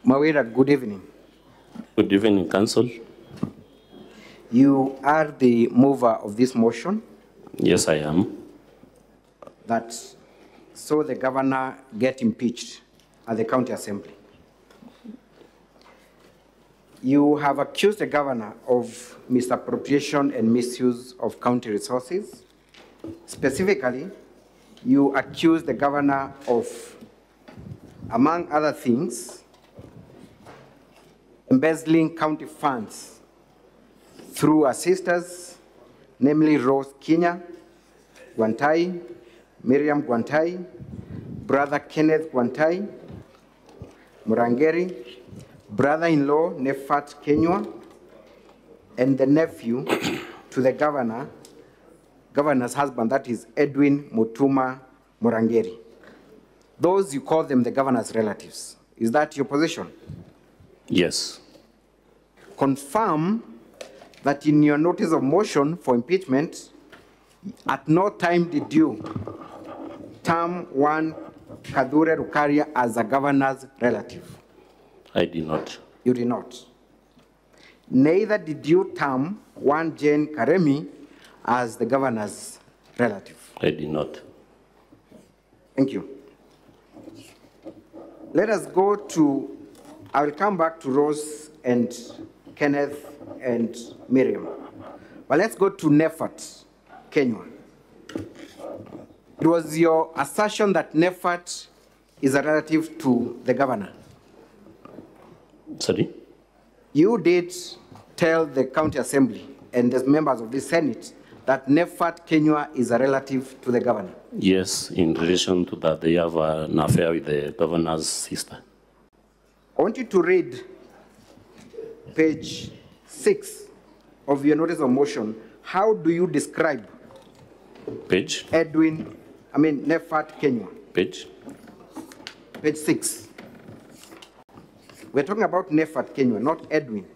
Mawira, good evening. Good evening, Council. You are the mover of this motion Yes, I am. that saw the governor get impeached at the county assembly. You have accused the governor of misappropriation and misuse of county resources. Specifically, you accuse the governor of, among other things, embezzling county funds through her sisters, namely Rose Kinya Gwantai, Miriam Gwantai, brother Kenneth Gwantai, Murangeri, brother-in-law Nefat Kenywa, and the nephew to the governor's husband, that is Edwin Mutuma Murangeri. Those, you call them the governor's relatives. Is that your position? Yes. Confirm that in your notice of motion for impeachment, at no time did you term one Kadure Rukaria as a governor's relative. I did not. You did not. Neither did you term one Jane Karemi as the governor's relative. I did not. Thank you. Let us go to, I will come back to Rose and Kenneth and Miriam. But let's go to Nefat Kenywa. It was your assertion that Nefat is a relative to the governor. Sorry? You did tell the county assembly and the members of the Senate that Nefat Kenywa is a relative to the governor. Yes, in relation to that, they have an affair with the governor's sister. I want you to read page 6 of your notice of motion. How do you describe Page? Nefat Kenywa? Page? Page 6. We're talking about Nefat Kenywa, not Edwin.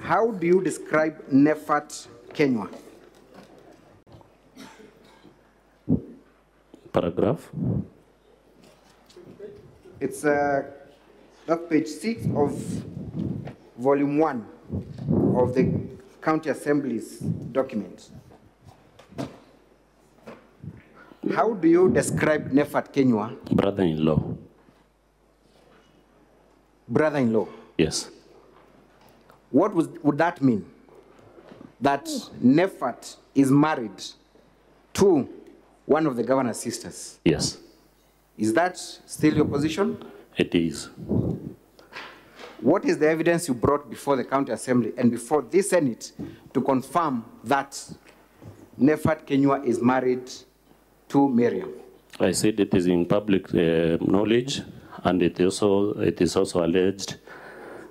How do you describe Nefat Kenywa? Paragraph? It's that's page 6 of volume 1 of the county assembly's document. How do you describe Nefat Kenywa? Brother-in-law. Brother-in-law. Yes. What would that mean? That Nefat is married to one of the governor's sisters. Yes. Is that still your position? It is. What is the evidence you brought before the county assembly and before this Senate to confirm that Nefat Kenywa is married to Miriam? I said it is in public knowledge, and it is also alleged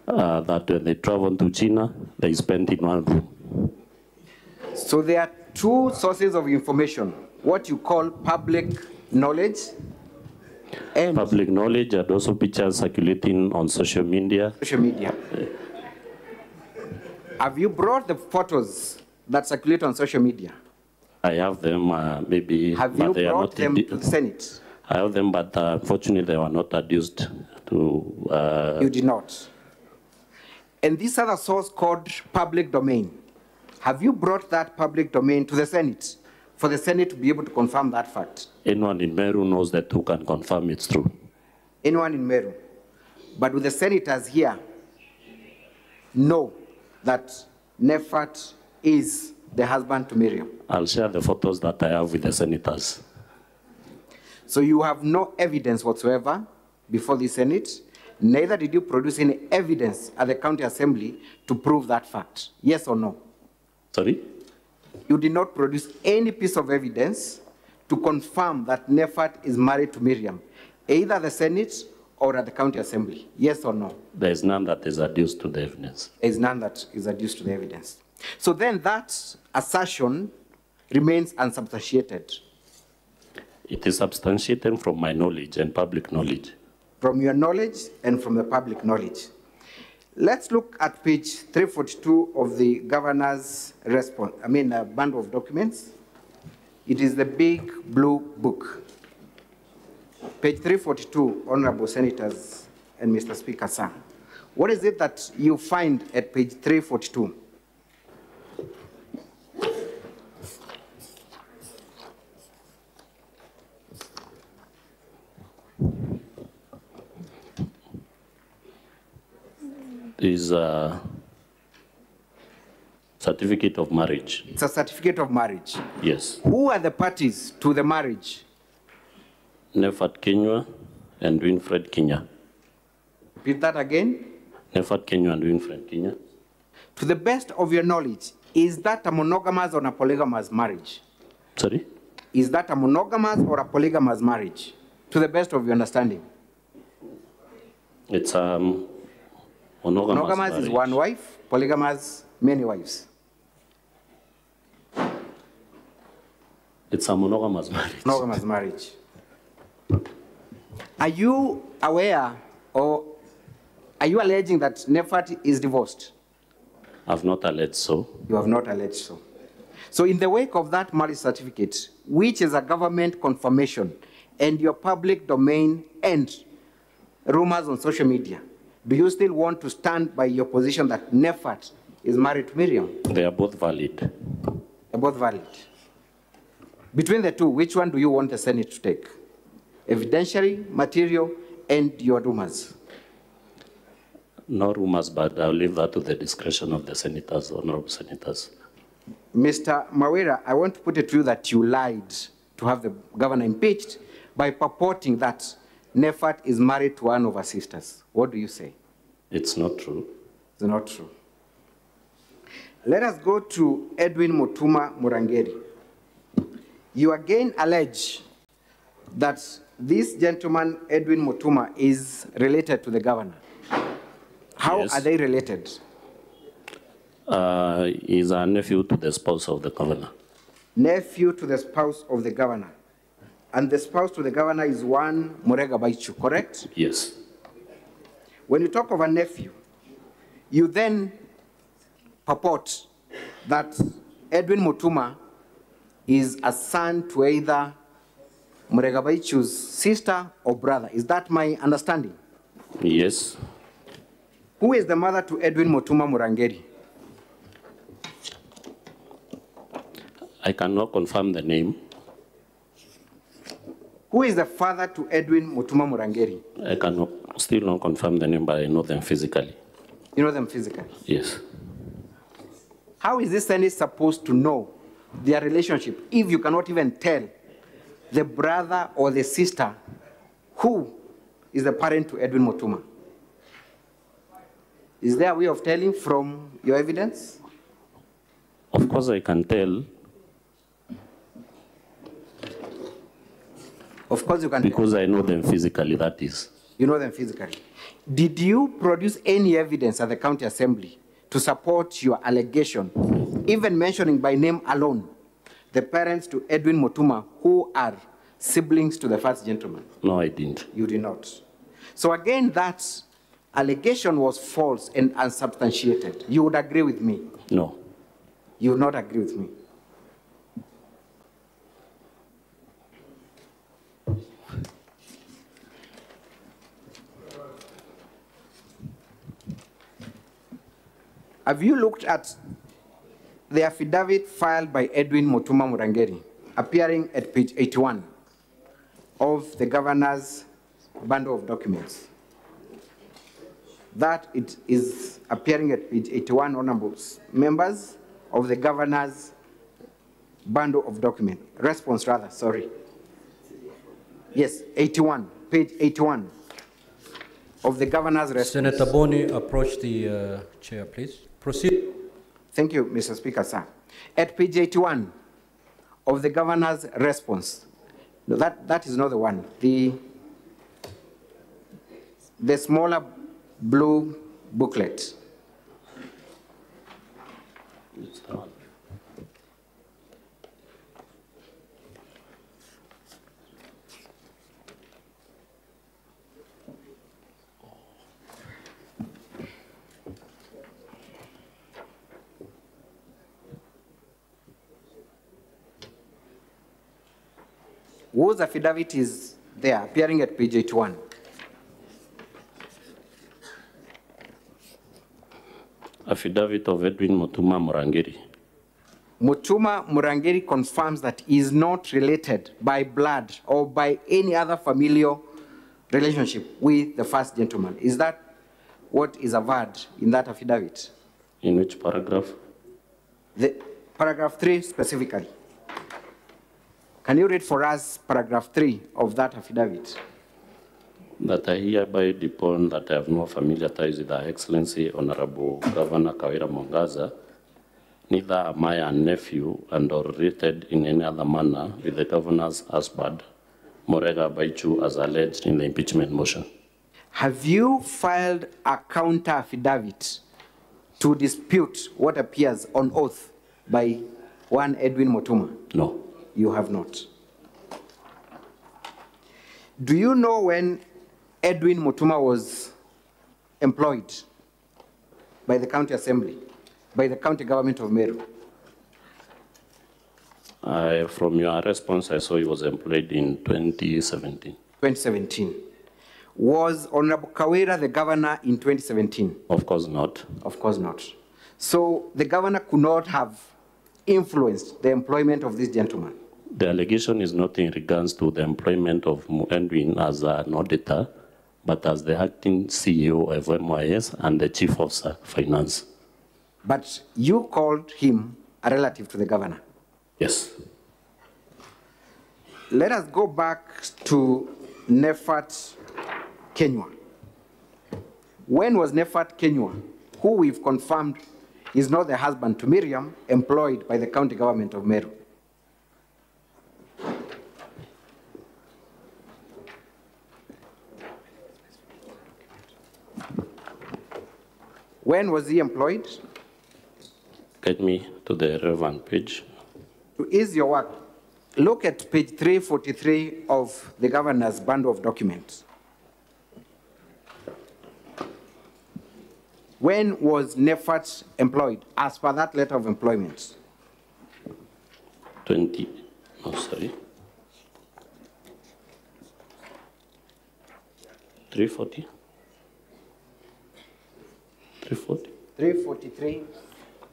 that when they traveled to China, they spent in one room. So there are two sources of information, what you call public knowledge and public knowledge, and also pictures circulating on social media. Social media. Have you brought the photos that circulate on social media? I have them, maybe. Have you brought them to the Senate? I have them, but unfortunately they were not adduced to... You did not. And this other source called public domain, have you brought that public domain to the Senate for the Senate to be able to confirm that fact? Anyone in Meru knows that who can confirm it's true. Anyone in Meru. But do the senators here know that Nefat is the husband to Miriam? I'll share the photos that I have with the senators. So you have no evidence whatsoever before the Senate, neither did you produce any evidence at the county assembly to prove that fact. Yes or no? Sorry? You did not produce any piece of evidence to confirm that Nefat is married to Miriam, either the Senate or at the county assembly. Yes or no? There is none that is adduced to the evidence. There is none that is adduced to the evidence. So then that assertion remains unsubstantiated. It is substantiated from my knowledge and public knowledge. From your knowledge and from the public knowledge. Let's look at page 342 of the governor's response, bundle of documents. It is the big blue book. Page 342, honorable senators and Mr. Speaker, sir. What is it that you find at page 342? Is a certificate of marriage. It's a certificate of marriage. Yes. Who are the parties to the marriage? Nefat Kenywa and Winfred Kenya. Repeat that again. Nefat Kenywa and Winfred Kenya. To the best of your knowledge, is that a monogamous or a polygamous marriage? Sorry? Is that a monogamous or a polygamous marriage? To the best of your understanding. It's monogamous Monogamous is one wife, polygamous, many wives. It's a monogamous marriage. Monogamous marriage. Are you aware or are you alleging that Nefat is divorced? I've not alleged so. You have not alleged so. So in the wake of that marriage certificate, which is a government confirmation, and your public domain and rumors on social media, do you still want to stand by your position that Nefat is married to Miriam? They are both valid. They're both valid. Between the two, which one do you want the Senate to take? Evidentiary, material, and your rumors? No rumors, but I'll leave that to the discretion of the senators, honorable senators. Mr. Mawera, I want to put it to you that you lied to have the governor impeached by purporting that Nefat is married to one of her sisters. What do you say? It's not true. It's not true. Let us go to Edwin Mutuma Murangeri. You again allege that this gentleman, Edwin Mutuma, is related to the governor. How Yes. are they related? He's a nephew to the spouse of the governor. Nephew to the spouse of the governor. And the spouse to the governor is one Murega Baichu, correct? Yes. When you talk of a nephew, you then purport that Edwin Mutuma is a son to either Murega Baichu's sister or brother. Is that my understanding? Yes. Who is the mother to Edwin Mutuma Murangeri? I cannot confirm the name. Who is the father to Edwin Mutuma Murangeri? I cannot still not confirm the name, but I know them physically. You know them physically. Yes. How is this Senate supposed to know their relationship if you cannot even tell the brother or the sister who is the parent to Edwin Mutuma? Is there a way of telling from your evidence? Of course, I can tell. Of course you can Because I know them physically, that is. You know them physically. Did you produce any evidence at the county assembly to support your allegation, even mentioning by name alone the parents to Edwin Mutuma who are siblings to the first gentleman? No, I didn't. You did not. So again, that allegation was false and unsubstantiated. You would agree with me? No. You would not agree with me? Have you looked at the affidavit filed by Edwin Mutuma Murangeri, appearing at page 81 of the governor's bundle of documents? That it is appearing at page 81, honorable members, of the governor's bundle of documents. Response, rather, sorry. Yes, 81, page 81 of the governor's response. Senator Boni, approach the chair, please. Proceed. Thank you, Mr. Speaker, sir. At page 81 of the governor's response, no, that is not the one. The smaller blue booklet. It's the one. Whose affidavit is there, appearing at page 81? Affidavit of Edwin Mutuma Murangiri. Mutuma Murangiri confirms that he is not related by blood or by any other familial relationship with the first gentleman. Is that what is averred in that affidavit? In which paragraph? The paragraph 3 specifically. Can you read for us paragraph 3 of that affidavit? That I hereby depone that I have no familiar ties with Her Excellency Honorable Governor Kawira Mwangaza, neither am I a nephew and or related in any other manner with the governor's husband, Morega Baichu, as alleged in the impeachment motion. Have you filed a counter affidavit to dispute what appears on oath by one Edwin Mutuma? No. You have not. Do you know when Edwin Mutuma was employed by the county assembly, by the county government of Meru? From your response, I saw he was employed in 2017. 2017. Was Honorable Kawira the governor in 2017? Of course not. Of course not. So the governor could not have influenced the employment of this gentleman. The allegation is not in regards to the employment of Edwin as an auditor, but as the acting CEO of MYS and the chief officer finance. But you called him a relative to the governor? Yes. Let us go back to Nefat Kenywa. When was Nefat Kenywa, who we've confirmed is not the husband to Miriam, employed by the county government of Meru? When was he employed? Get me to the relevant page. To ease your work, look at page 343 of the governor's bundle of documents. When was Nefat employed, as per that letter of employment? 340? 340? 343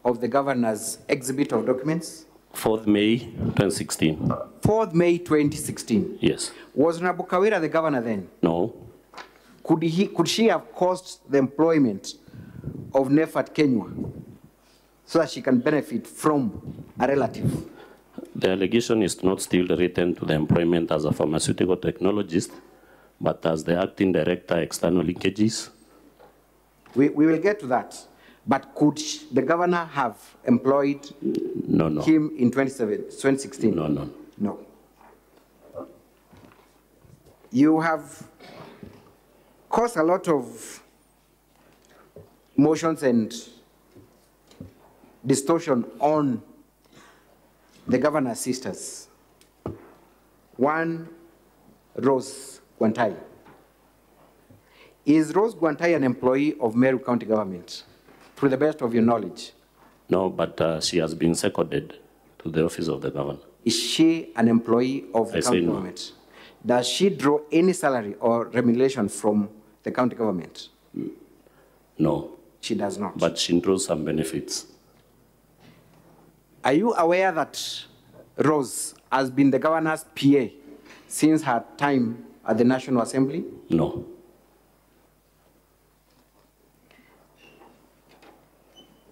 of the governor's exhibit of documents? 4th May 2016. 4th May 2016. Yes. Was Honorable Kawira the governor then? No. Could she have caused the employment of Nefat Kenywa so that she can benefit from a relative? The allegation is not still written to the employment as a pharmaceutical technologist, but as the acting director external linkages. We will get to that. But could the governor have employed him in 2016? No. No. You have caused a lot of motions and distortion on the governor's sisters. One, Rose Guantai. Is Rose Guantai an employee of Meru County government, to the best of your knowledge? No, but she has been seconded to the office of the governor. Is she an employee of the county government? Does she draw any salary or remuneration from the county government? No. She does not. But she draws some benefits. Are you aware that Rose has been the governor's PA since her time at the National Assembly? No.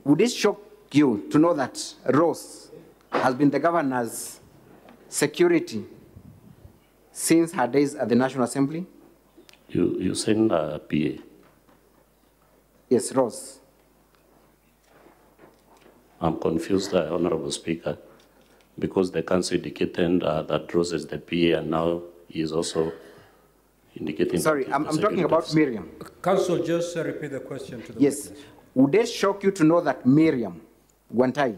Would it shock you to know that Rose has been the governor's security since her days at the National Assembly? You send a PA? Yes, Rose. I'm confused, Honorable Speaker, because the council indicated that Rose is the PA, and now he is also indicating... Sorry, I'm talking about Miriam. Council, just repeat the question to the Yes. witness. Would it shock you to know that Miriam Guantai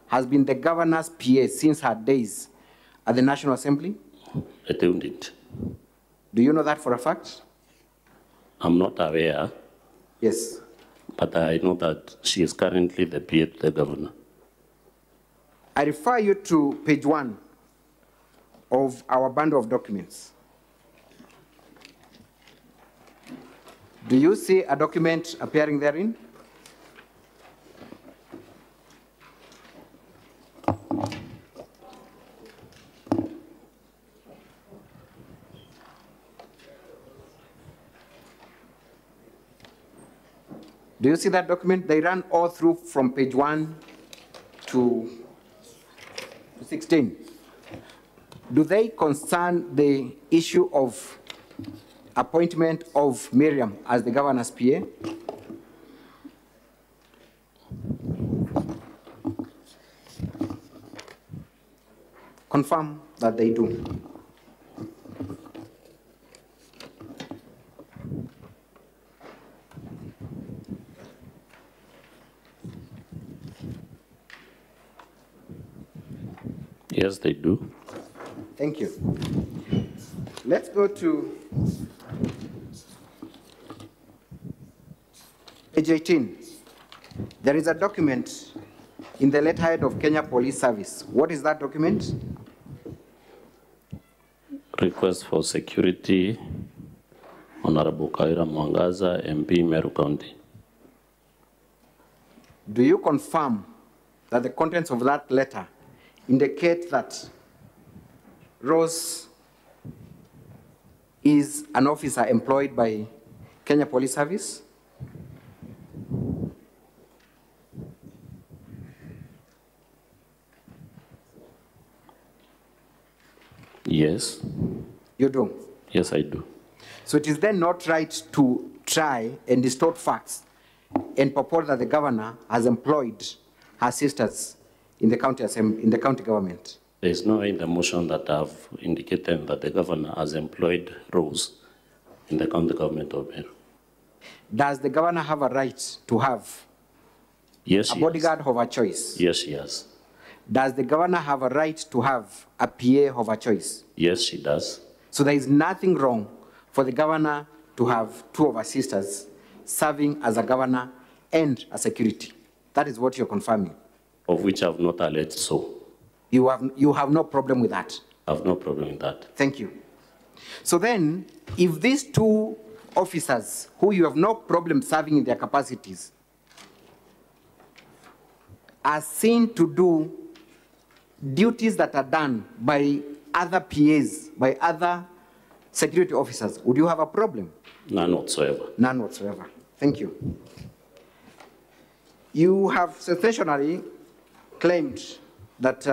has been the governor's PA since her days at the National Assembly? I don't it. Do you know that for a fact? I'm not aware. Yes. But I know that she is currently the PA to the governor. I refer you to page 1 of our bundle of documents. Do you see a document appearing therein? Do you see that document? They run all through from page 1 to 16. Do they concern the issue of appointment of Miriam as the governor's PA? Confirm that they do. Yes, they do. Thank you. Let's go to page 18. There is a document in the letterhead of Kenya Police Service. What is that document? Request for security, Honorable Kaira Mwangaza, MP, Meru County. Do you confirm that the contents of that letter indicate that Rose is an officer employed by Kenya Police Service? Yes. You do? Yes, I do. So it is then not right to try and distort facts and purport that the governor has employed her sisters in the county government. There is no in the motion that I've indicated that the governor has employed Rose in the county government of Meru. Does the governor have a right to have Yes, a bodyguard of her choice? Yes, she has. Does the governor have a right to have a PA of her choice? Yes, she does. So there is nothing wrong for the governor to have two of her sisters serving as a governor and a security. That is what you're confirming. Of which I've not alleged so. You have no problem with that? I have no problem with that. Thank you. So then, if these two officers, who you have no problem serving in their capacities, are seen to do duties that are done by other PAs, by other security officers, would you have a problem? None whatsoever. None whatsoever. Thank you. You have sensationally claimed that